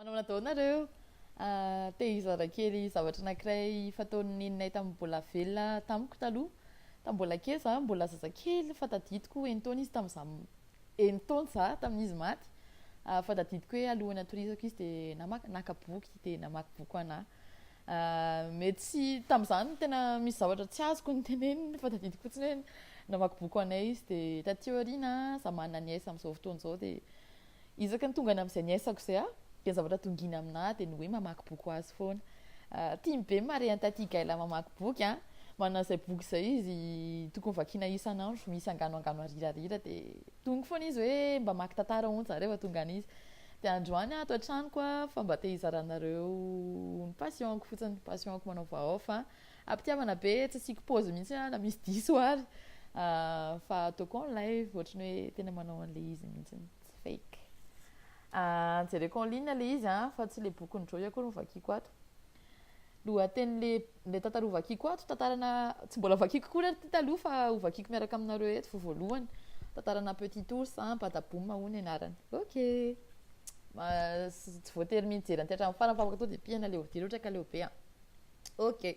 Manao natao nareo te hizara kely zavatra anankiray fataon'ny neninay tamin'ny mbola velona tamiko taloha. Tamin'ny mbola kely za mbola zazakely fa tadidiko enitaona izy tamin'iza enitaona za tamin'izy maty. Fa tadidiko hoe alohan'ny hatorizako izy dia naka boky dia namaky boky ho anahy. Mety tsy tamin'izany tena misy zavatra tsy azoko ny teneniny fa tadidiko fotsiny hoe namaky boky ho anay izy dia taty aoriana za manana niaisa amin'izao fotoana izao dia izaka ny tonga any amin'izay niaisako izay dia zavatra tongina aminahy dia ny hoe mamaky boky ho azy foana. Tiany be mare an-taty gaila mamaky boky manana izay boky izay izy tokony vakiana isan'andro misy angano arirarira dia tonga foana izy hoe mba maky tantara hono zareo tonga an'izy dia androany ato an-tranoko fa mba te hizaranareo ny passionko fotsiny passionko manao vaofa ampitiavana be tsy asiako pause mihitsy na misy diso ary fa ataoko en live ohatrany hoe tena manao an'ilay izy mihitsy tsy fake. Jereko en ligne le izy fa tsy le boky nydroy akory no vakiako ato. Lohateny le tantara ho vakiako ato tantarana tsy mbola vakiako koa ty taloha fa ho vakiako miaraka aminareo eto voalohany tantarana petit ours Badaboum hono ny anarany. Ok, tsy voatery mijery anty hatramin'ny farany fa afaka dia pihana le audiro ohatra ka leo be. Ok.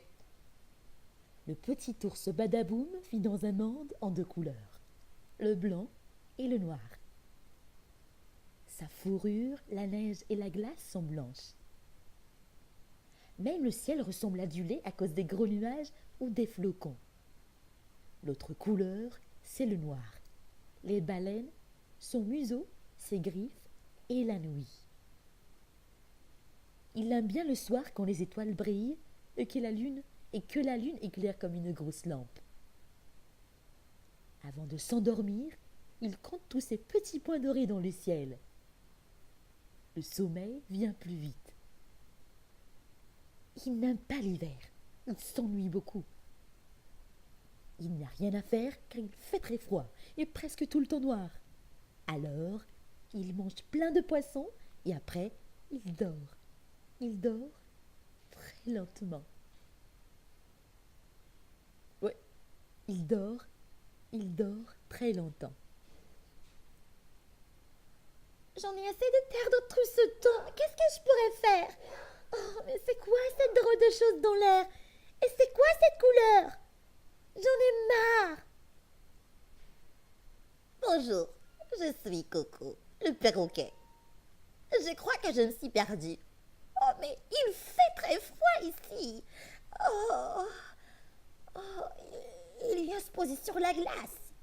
Le petit ours Badaboum vit dans un monde en deux couleurs, le blanc et le noir. Sa fourrure, la neige et la glace sont blanches. Même le ciel ressemble à du lait à cause des gros nuages ou des flocons. L'autre couleur, c'est le noir. Les baleines, son museau, ses griffes et la nuit. Il aime bien le soir quand les étoiles brillent et que la lune éclaire comme une grosse lampe. Avant de s'endormir, il compte tous ces petits points dorés dans le ciel. Le sommeil vient plus vite. Il n'aime pas l'hiver. Il s'ennuie beaucoup. Il n'y a rien à faire car il fait très froid et presque tout le temps noir. Alors, il mange plein de poissons et après, il dort. Il dort très lentement. Ouais, il dort très longtemps. J'en ai assez de perdre tout ce temps. Qu'est-ce que je pourrais faire? Oh, mais c'est quoi cette drôle de chose dans l'air? Et c'est quoi cette couleur? J'en ai marre. Bonjour, je suis Coco, le perroquet. Je crois que je me suis perdue. Oh, mais il fait très froid ici. Oh, il vient se poser sur la glace.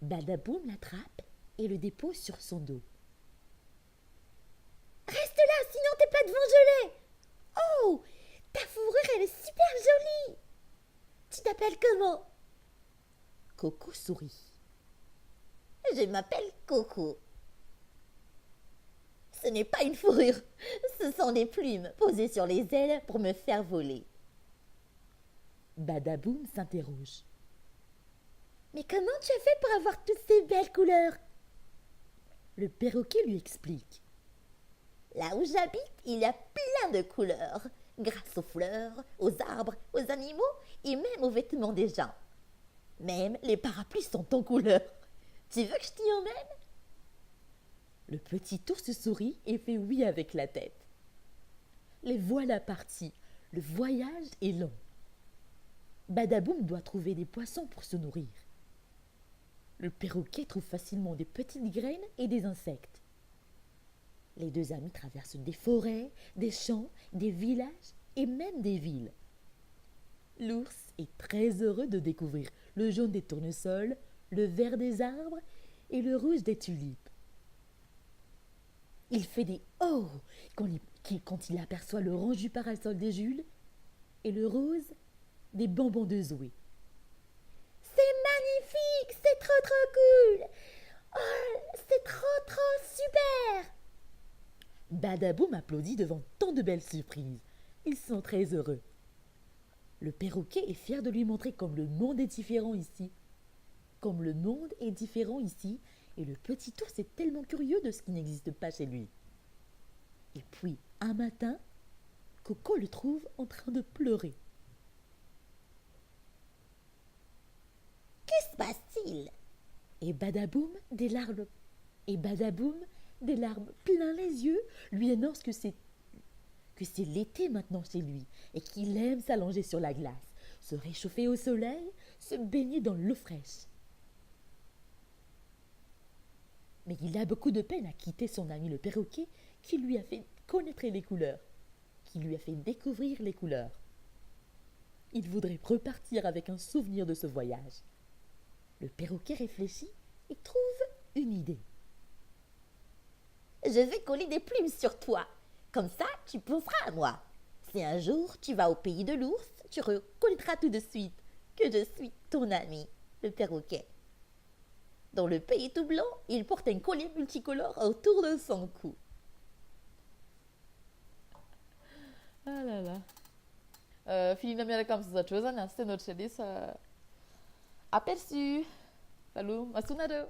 Badaboum l'attrape et le dépose sur son dos. Reste là, sinon tes pattes vont geler. Oh, ta fourrure, elle est super jolie. Tu t'appelles comment? Coco sourit. Je m'appelle Coco. Ce n'est pas une fourrure, ce sont des plumes posées sur les ailes pour me faire voler. Badaboum s'interroge. Mais comment tu as fait pour avoir toutes ces belles couleurs? Le perroquet lui explique. Là où j'habite, il y a plein de couleurs, grâce aux fleurs, aux arbres, aux animaux et même aux vêtements des gens. Même les parapluies sont en couleur. Tu veux que je t'y emmène? Le petit ours sourit et fait oui avec la tête. Les voilà partis. Le voyage est long. Badaboum doit trouver des poissons pour se nourrir. Le perroquet trouve facilement des petites graines et des insectes. Les deux amis traversent des forêts, des champs, des villages et même des villes. L'ours est très heureux de découvrir le jaune des tournesols, le vert des arbres et le rouge des tulipes. Il fait des « oh » quand il aperçoit l'orange du parasol de Jules et le rose des bonbons de Zoé. C'est magnifique, c'est trop cool. Oh, c'est trop super. Badaboum applaudit devant tant de belles surprises. Ils sont très heureux. Le perroquet est fier de lui montrer comme le monde est différent ici. Comme le monde est différent ici, et le petit ours est tellement curieux de ce qui n'existe pas chez lui. Et puis, un matin, Coco le trouve en train de pleurer. Que se passe-t-il? Et Badaboum des larmes plein les yeux, lui annonce que c'est l'été maintenant chez lui et qu'il aime s'allonger sur la glace, se réchauffer au soleil, se baigner dans l'eau fraîche. Mais il a beaucoup de peine à quitter son ami le perroquet qui lui a fait connaître les couleurs, qui lui a fait découvrir les couleurs. Il voudrait repartir avec un souvenir de ce voyage. Le perroquet réfléchit et trouve une idée. Je vais coller des plumes sur toi. Comme ça, tu penseras à moi. Si un jour tu vas au pays de l'ours, tu reconnaîtras tout de suite que je suis ton ami, le perroquet. Dans le pays tout blanc, il porte un collier multicolore autour de son cou. Ah là là. Filina miaraka amin'ny zazatr'eo zany a sy tena ohatran'ilay aperçu. Allô, masonareo.